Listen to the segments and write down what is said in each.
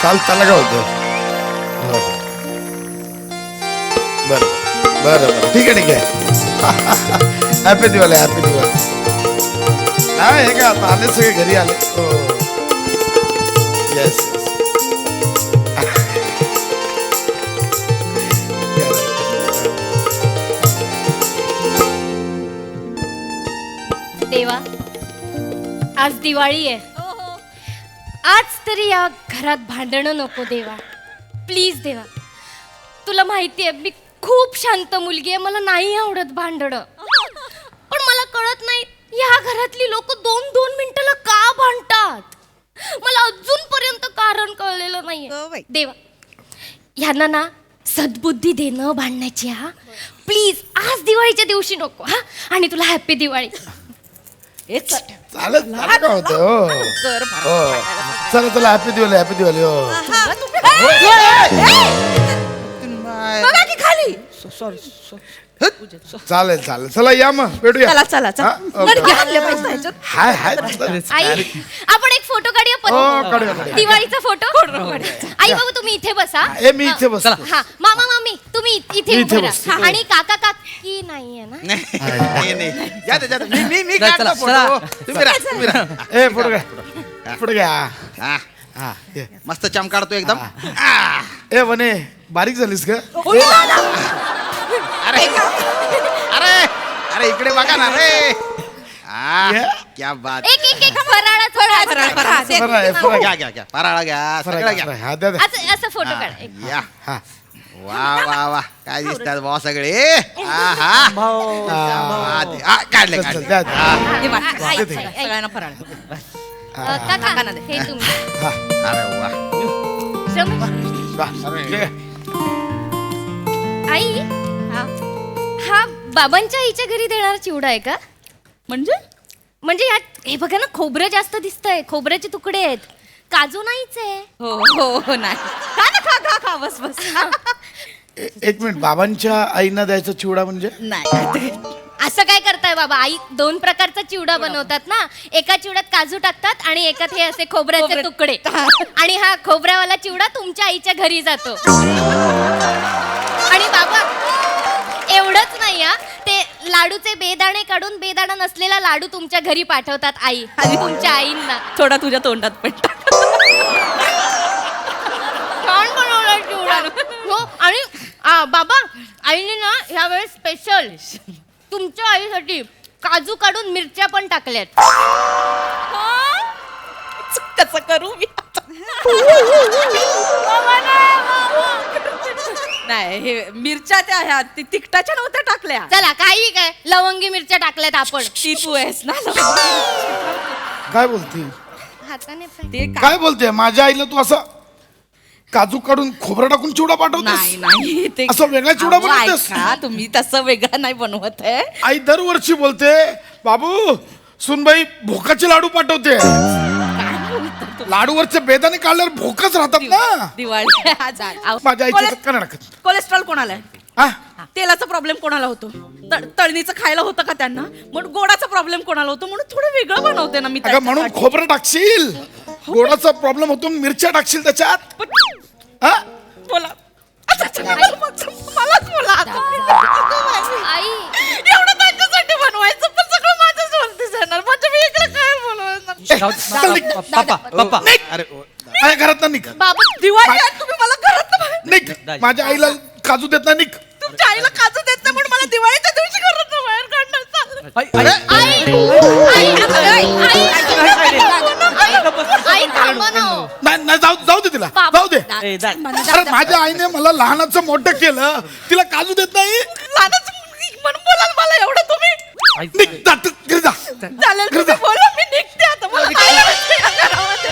चालताना काय होतं? बरं बरं बरं ठीक आहे ठीक आहे. Happy Diwali happy Diwali. काय हे का आता आले सगळे घरी आले. हो येस देवा, आज दिवाळी आहे. आज तरी या घरात भांडणं नको देवा, प्लीज देवा. तुला माहिती आहे मी खूप शांत मुलगी आहे, मला नाही आवडत भांडणं. पण मला कळत नाही या घरातली लोक 2-2 मिनिटाला का भांडतात. मला अजूनपर्यंत कारण कळलेलं नाहीये. देवा, ह्यांना ना सद्बुद्धी देणं भांडण्याची. हा प्लीज आज दिवाळीच्या दिवशी नको. हा आणि तुला हॅपी दिवाळी. चालेल काय होतं. हो हो चला चला हॅपी दिवाळी हॅपी दिवाळी. हो बघा की खाली. चालेल चालेल चला या मग भेटूया. चला चला चला. हा, बरं, ओके. घ्या आणले पैसे ह्याच्यात. हाय हाय आई आपण एक फोटो काढूया हो, काढूया, काढूया. दिवाळीचा फोटो. आई बाबू तुम्ही इथे बसा. ए मी इथे बस. हा मामा मामी तुम्ही इथे मी उभे इथे राहा. बसतो. हा, आणि काका काकी नाहीये ना. मी काढतो फोटो. तुम्ही राहा, तुम्ही राहा. ए पुढे घ्या पुढे घ्या. हा, हा ये. मस्त चम काढतो एकदम. ए वने बारीक झालीस का. अरे अरे अरे इकडे बघा ना रे. ये. क्या बात. एक फराळाचं फराळ, फराळ. फराळ आहे, फराळ. घ्या घ्या घ्या फराळा घ्या सगळं फराळ, घ्या. फराळ. हा द्या द्या. असं फोटो काढ एक. या हा वा वा वा काय दिसतात भाऊ सगळे. हा काढले चल, चल, काढले. द्या, द्या. हे बघ, आई, आई, आई, आई. सगळ्यांना फराळ. काका काकांना दे. हे तुम्ही हा, अरे वा. रमेश. वा. ये. आई हा बाबांच्या आईच्या घरी देणारा चिवडा आहे का. म्हणजे यात हे बघा ना खोबरं जास्त दिसतंय. खोबऱ्याचे तुकडे आहेत, काजू नाहीच आहे. हो नाही. खा ना, खा खा खा. बस बस. एक मिनिट बाबांच्या आईना द्यायचा चिवडा म्हणजे. नाही. असं काय करताय बाबा. आई 2 प्रकारचा चिवडा बनवतात ना. एका चिवड्यात काजू टाकतात आणि एकात हे असे खोबऱ्याचे तुकडे. आणि हा खोबऱ्यावाला चिवडा तुमच्या आईच्या घरी जातो. आणि बाबा एवढंच नाही हा, ते लाडूचे बेदाणे काढून बेदाणा नसलेला लाडू तुमच्या घरी पाठवतात आई आणि तुमच्या आईंना. थोडा तुझ्या तोंडात पण टाक. छान बनवला चिवडा. हो आणि बाबा आईने ना ह्या वेळेस स्पेशल तुमच्या आईसाठी काजू काढून मिरच्या पण टाकल्यात. कसं करू मी. नाही हे मिरच्या त्या ह्या तिखटाच्या नव्हत्या टाकल्या. चला काही काय लवंगी मिरच्या टाकल्यात आपण. ती तू आहेस ना. काय बोलती हाताने पण. ते काय बोलते. माझ्या आईला तू असं काजू काढून खोबरं टाकून चिवडा पाठवतेस. नाही ते असं वेगळा चिवडा अहो, बनवतेस? ऐका, तुम्ही तसं वेगळं नाही बनवत आहे. आई दरवर्षी बोलते बाबू सुनबाई भोकाचे लाडू पाठवते. लाडूवरचे बेदाणे काढल्यावर भोकच राहतात ना. दिवाळी माझ्या आईचं चक्कर टाकत. कोलेस्ट्रॉल कोणाला आहे. हा तेलाचा प्रॉब्लेम कोणाला होतो. तळणीचं खायला होतं का त्यांना. म्हणून गोडाचा प्रॉब्लेम कोणाला होतो. म्हणून थोडं वेगळं बनवते ना मी अगं म्हणून त्याच्यासाठी. खोबरं टाकशील. गोडाचा प्रॉब्लेम होतो मिरच्या टाकशील त्याच्यात. हा बोला. मलाच बोला. आई एवढं त्यांच्यासाठी बनवायचं पण सगळं माझ्याच वरती जाणार. म्हणजे मी इकडे काय बोलवणार. चल निघ. पप्पा निघ. अरे माझ्या घरात ना निघ. बाबा दिवाळी आहे, तुम्ही मला घरात निघ. माझ्या आईला काजू देत नाही. निघ. तुमच्या आईला काजू देत नाही म्हणून मला दिवाळीच्या दिवशी घरात बाहेर काढणार. चाललं. आई थांबा ना हो. नाही नाही, जाऊ दे तिला. बाबा. जाऊ दे. अरे माझ्या आईने मला लहानाचं मोठं केलं. तिला काजू देत नाही. लहानच म्हणून बोलाल मला एवढं तुम्ही. निघ. जा तू घरी जा. चालेल तुम्ही बोला मी निघते आता. मला काय करायचं या घरामध्ये.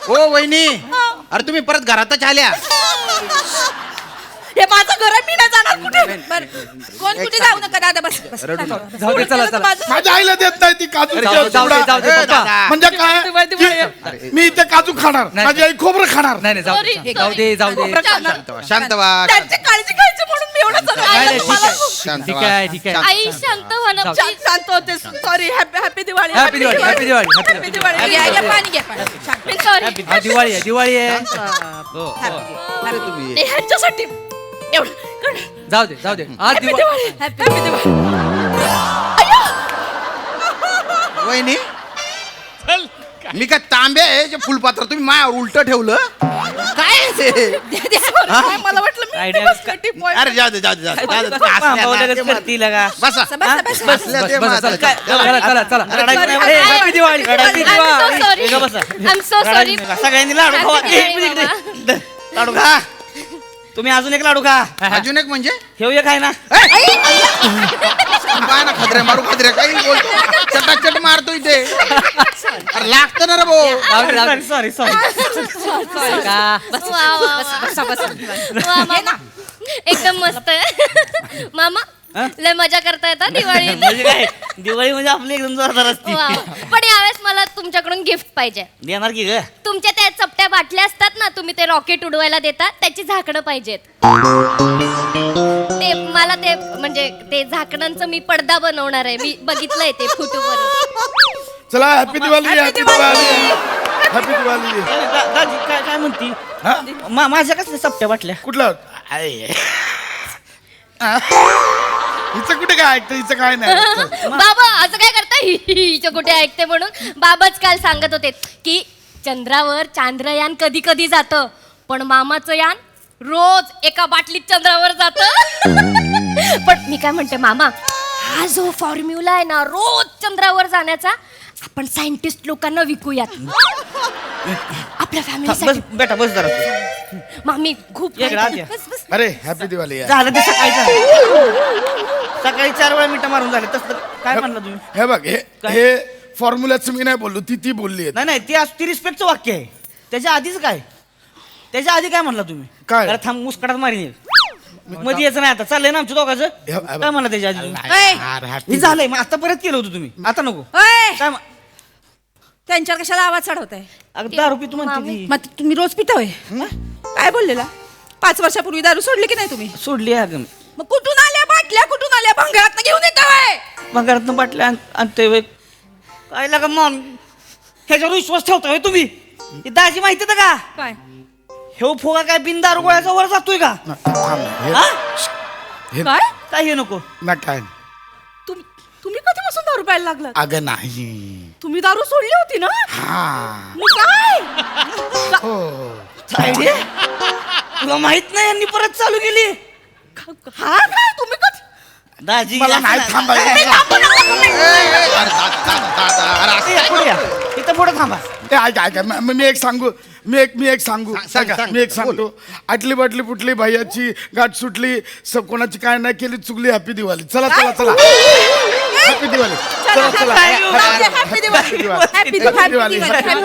ओ वहिनी अरे तुम्ही परत घरातच आल्या. हे माझं घर आहे, मी नाही जाणार कुठे. कोण कुठे जाऊ नका दादा. बस बस. जाऊ दे, चला, चला. माझ्या आईला देत नाही ती काजू जाऊ चिवडा. दे, पप्पा. म्हणजे काय दिवाळी. मी इथे काजू खाणार. माझी आई खोबरं खाणार. नाही नाही Sorry, जाऊ दे जाऊ दे. खोबरं खाणार. शांत व्हा. त्यांची काळजी घ्यायची म्हणून मी एवढं सगळं नाही, ऐकलं ठीक मला शांत ठीक व्हा. आहे ठीक आहे आई शांत व्हा ना please. शांत होते. Sorry. Happy Diwali. Happy Diwali happy Diwali happy Diwali. घ्या, घ्या, पाणी घ्या, पाणी. शांत. मी sorry. हा दिवाळी आहे दिवाळी आहे हो, हो. तुम्ही नाही, ह्यांच्यासाठी एवढं करा. जाऊ दे आज हॅपी दिवाळी दिवाळी. हॅपी दिवाळी. वहिनी मी काय तांबे आहे जे फुलपात्र तुम्ही मायावर उलट ठेवलं काय आहे ते? काय मला वाटलं मी Idea इथे बसले, tea point. अरे जाऊ दे जाऊ दे जाऊ दे, जाऊ दे. मामा हसल्या ना, वगैरे ते मा- करतील का? बसा बसा, बसा. बसल्या ते बस, बस, मात्र. चला, चला चला Sorry, A, happy Diwali happy I'm so Diwali sorry. ए, बसा. I'm so sorry. सगळ्यांनी लाडू खावा Happy एक दिवाळी, मिनिट मामा. लाडू खा तुम्ही अजून एक लाडू खा अजून एक म्हणजे ठेव एक आहे ना पाय ना खदरे मारू खदरे काही बोलतो चटाचट मारतो इथे अरे लागतं ना रे भाऊ सॉरी सॉरी वा, वा, वा. वा, मामा. एकदम मस्त आहे. मामा लय मजा करता येतात दिवाळीत. म्हणजे काय दिवाळी म्हणजे आपली एकदम जोरदार असते वा, वा. पण यावेळेस मला तुमच्याकडून गिफ्ट पाहिजे. देणार की ग तुमच्या त्या चपट्या बाटल्या असतात ना तुम्ही ते रॉकेट उडवायला देतात त्याची झाकणं पाहिजेत. ते मला ते म्हणजे ते झाकणांचं मी पडदा बनवणार आहे. मी बघितलंय ते फोटोवर. चला happy Diwali happy Diwali happy Diwali दाजी काय म्हणती हा? माझ्या कसल्या सप्त्या वाटल्या कुठलं हिचं कुठे काय ऐकतं हिचं काय नाही चल. बाबा असं काय करता हिचं कुठे ऐकते म्हणून बाबाच काल सांगत होते की चंद्रावर चांद्रयान कधी कधी जातं पण मामाचं यान रोज एका बाटलीत चंद्रावर जातं. पण मी काय म्हणते मामा हा जो फॉर्म्युला आहे ना रोज चंद्रावर जाण्याचा आपण सायंटिस्ट लोकांना विकूयात आपल्या फॅमिलीसाठी. बस बेटा बस जरा मामी खूप ये राज या. बस, बस. अरे हॅपी दिवाळी यार. झालं ते सकाळी 4 वेळा मिठा मारून झाले तसं काय म्हणलं तुम्ही हे बघ हे फॉर्म्युल्याचं मी नाही बोललो ती बोलली आहे. नाही ती रिस्पेक्टचं वाक्य आहे त्याच्या आधीच काय त्याच्या आधी काय म्हणला तुम्ही काय? जरा थांब मुस्कटात मारीन मध्ये यायचं नाही आता चाललंय ना आमच्या दोघांचं काय म्हणलं त्याच्या आधी तुम्ही? ऐ, यार, हे happy झालंय मग आता परत केलं होतं तुम्ही आता नको ऐ, काय त्यांच्यावर कशाला आवाज चढवताय? दारू पी तू म्हणते मामी. ती. मग तुम्ही रोज पिता होय काय बोललेला 5 वर्षापूर्वी दारू सोडली की नाही तुम्ही? सोडली आहे अगं मग कुठून आल्या बाटल्या कुठून आल्या भंगारात घेऊन येता होय? मग घरातनं बाटल्या आणते वेग काय लागा मन ह्याच्यावर विश्वास ठेवता तुम्ही ही दाजी माहिती आहे का काय हे फुगा काय बिन दारू गोळ्याचा वर जातोय का हा? हे- काय काय हे नको ना काय तुम्ही कधीपासून दारू प्यायला लागलात? अगं नाही तुम्ही दारू सोडली होती ना हा मग काय हो आयडिया तुला माहित नाही यांनी परत चालू केली हा काय तुम्ही कधी दाजी मला नाही थांबायचं अरे दादा, अरे असं पुढे या. इथं पुढे थांबा ए, ऐक मी एक सांगू मी एक सांगू सांग, ऐका, सांग. मी एक सांगतो आटली बाटली फुटली भैयाची गाठ सुटली कोणाची काय नाही केली चुकली हॅपी दिवाळी चला हॅपी दिवाळी चला हॅपी दिवाळी हॅपी दिवाळी.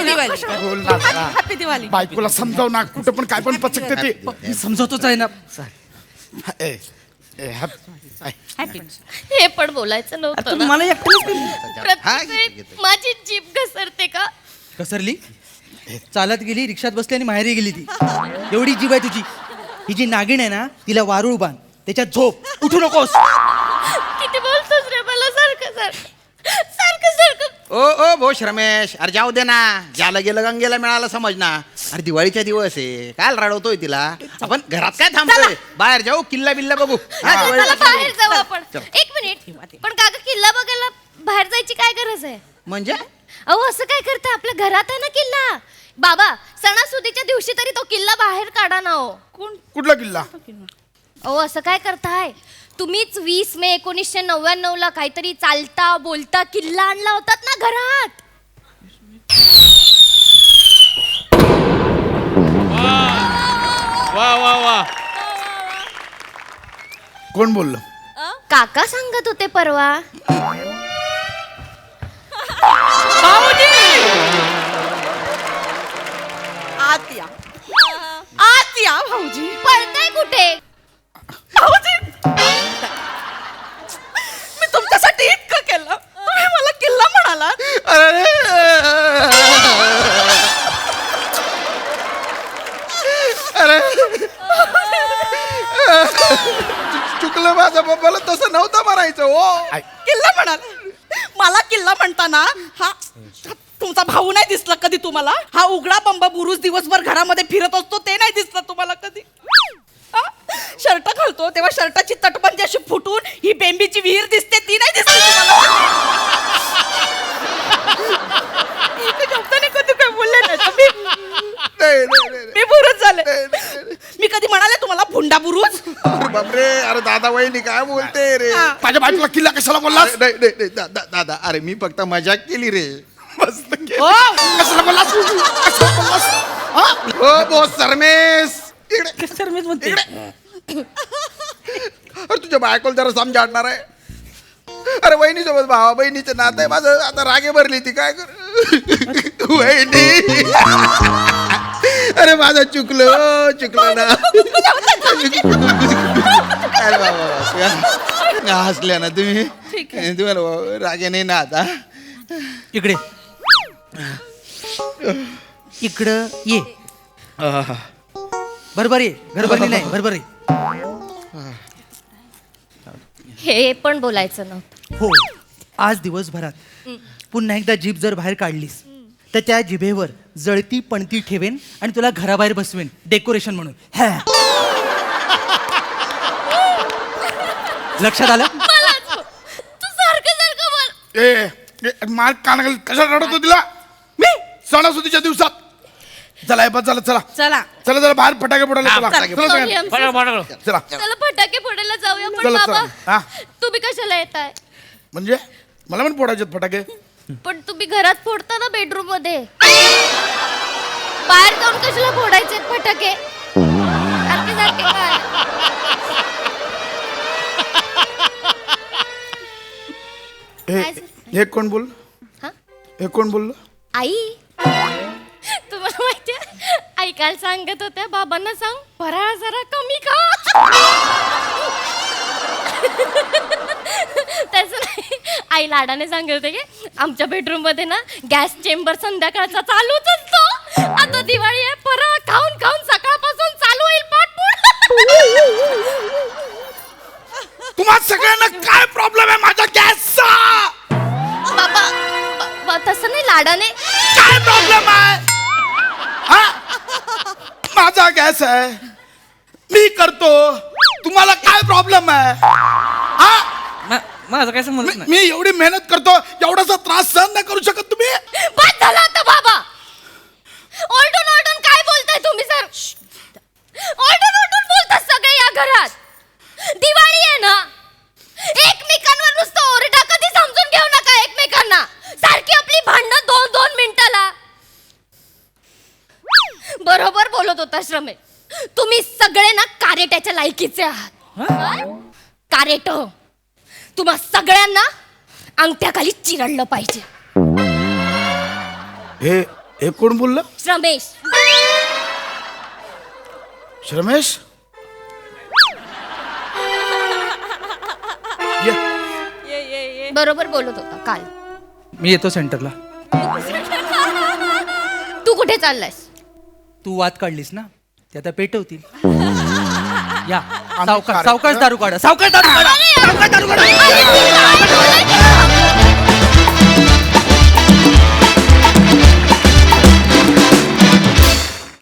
दिवाळी बोल ना जरा. हॅपी दिवाळी बायकोला समजाव ना कुठं पण काय पण पचकते ते मी समजवतोच आहे ना ए, ए, हॅपी हे पण बोलायचं आता नव्हतं तुम्ही ना. मला एकटंच प्रत्येक वेळी माझी जीभ घसरते का? घसरली चालत गेली रिक्षात बसली आणि माहेरी गेली ती एवढी जीव आहे तुझी ही जी नागिण आहे ना तिला वारूळ बांध त्याच्यात झोप उठू नकोस किती बोलतोस रे मला सारखं ओ भोश रमेश अरे जाऊ दे ना ज्याला गेलं गंगेला मिळालं समज ना अरे दिवाळीचा दिवस आहे काय रडवतोय तिला आपण घरात काय थांबतोय बाहेर जाऊ किल्ला बिल्ला बघू हा, चला दिवाळीचा बाहेर दिवस. जाऊ चल, आपण. चल. एक मिनिट पण काका किल्ला बघायला बाहेर जायची काय गरज आहे? म्हणजे अहो असं काय करता आपल्या घरात आहे ना किल्ला. बाबा सणासुदीच्या दिवशी तरी तो किल्ला बाहेर काढा ना हो. कुठला किल्ला अहो असं काय करताय तुम्हीच 20 मे 1999 ला काहीतरी चालता बोलता किल्ला आणला होतात ना घरात. वा वा वा कोण बोललो काका सांगत होते परवा. आत या भाऊजी पळताय कुठे? भाऊजी मी तुमच्यासाठी इतकं केलं तुम्ही मला किल्ला म्हणाला मला तसं नव्हतं म्हणायचं हो. किल्ला म्हणाला. मला किल्ला म्हणताना हा तुमचा भाऊ नाही दिसला कधी तुम्हाला? हा उघडा बंब बुरुज दिवसभर घरामध्ये फिरत असतो ते नाही दिसलं तुम्हाला कधी? शर्ट घालतो तेव्हा शर्टाची तटबंदी अशी फुटून ही बेंबीची विहीर दिसते ती नाही दिसली तुम्हाला? नाही कधी काय बोलले नाही तुम्ही. नाही, नाही, नाही, मी बुरुज झाले. नाही. मी कधी म्हणाले तुम्हाला भुंडा बुरुज? अरे बापरे, अरे दादा वहिनी काय बोलते रे? हा. माझ्या बायकोला किल्ला कशाला बोललास? नाही नाही नाही, दादा अरे मी फक्त मजाक केली रे. मस्त केलं. हो कशाला बोललास? कशाला बोललास? हा? हो बोस सरमेस इकडे सर मीच म्हणते अरे तुझ्या बायकोला जरा समजाडणार आहे. अरे वहिनी सोबत भावा बहिणीचं नातं आहे माझं. आता रागे भरली ती काय कर वहिनी. अरे माझं चुकलं ना. अरे बाबा हसल्या ना तुम्ही. तुम्हाला रागे नाही ना आता. इकडे इकडं ये बरोबर ये घरभरणी नाही बरोबर ये. हे पण बोलायचं नव्हतं. हो आज दिवसभरात पुन्हा एकदा जीभ जर बाहेर काढलीस तर त्या जिभेवर जळती पणती ठेवेन आणि तुला घराबाहेर बसवेन डेकोरेशन म्हणून. हा. लक्षात आलं? तू सारखं बोल. मार कानाखाली कशाला रडवतो तिला मी सणासुदीच्या दिवसात? चला हे बस झालं. चला चला चला चला बाहेर फटाके फोडायला चला. फटाके चला Sorry, सगळ्यांनी. I'm so चला चला फटाके फोडायला जाऊया. पण चला, बाबा चला. हा. तुम्ही कशाला येताय? म्हणजे मला पण फोडायचे फटाके. पण तुम्ही घरात फोडता ना बेडरूम मध्ये. बाहेर जाऊन कशाला फोडायचे फटाके? सारखे सारखे काय? हे कोण बोल? हा? हे कोण बोललं? आई तुम्हाला माहितीये आई काल सांगत होत्या बाबांना सांग फराळ जरा कमी खा. तसं नाही, आई लाडाने सांगत होते की आमच्या बेडरूम मध्ये ना गॅस चेंबर संध्याकाळचा चालूच असतो. आता दिवाळी आहे, फराळ खाऊन खाऊन सकाळपासून चालू होईल पाठपुड. तुम्हा सगळ्यांना काय प्रॉब्लेम आहे माझ्या गॅसचा? बाबा तसं नाही, लाडाने. काय प्रॉब्लेम आहे? हा? माझा गॅस आहे, मी करतो. तुम्हाला काय प्रॉब्लेम आहे? हा? माझं काय समजत नाही. मी एवढी मेहनत करतो, एवढासा त्रास सहन नाही करू शकत तुम्ही? बस झालं आता बाबा. ओरडून ओरडून काय बोलताय तुम्ही सर? ओरडून ओरडून बोलतात सगळे या घरात. दिवाळी आहे ना, एकमेकांवर नुसतं ओरडा. कधी समजून घेऊ नका एकमेकांना. सारखी आपली भांडणं 2-2 मिनिटाला. बरोबर बोलत होता श्रमे. तुम्ही सगळे ना कारेट्याच्या लायकीचे आहात. कारेट तुम्हा सगळ्यांना अंगठ्याखाली चिरडलं पाहिजे. हे कोण बोललं? श्रमेश. श्रमेश? ये. बरोबर बोलत होता काल. मी येतो सेंटरला. तू कुठे चाललायस? तू वाद काढलीस ना ते आता पेटवतील. या सावकाश सावकाश दारू काढा. सावकाश दारू काढा. अरे,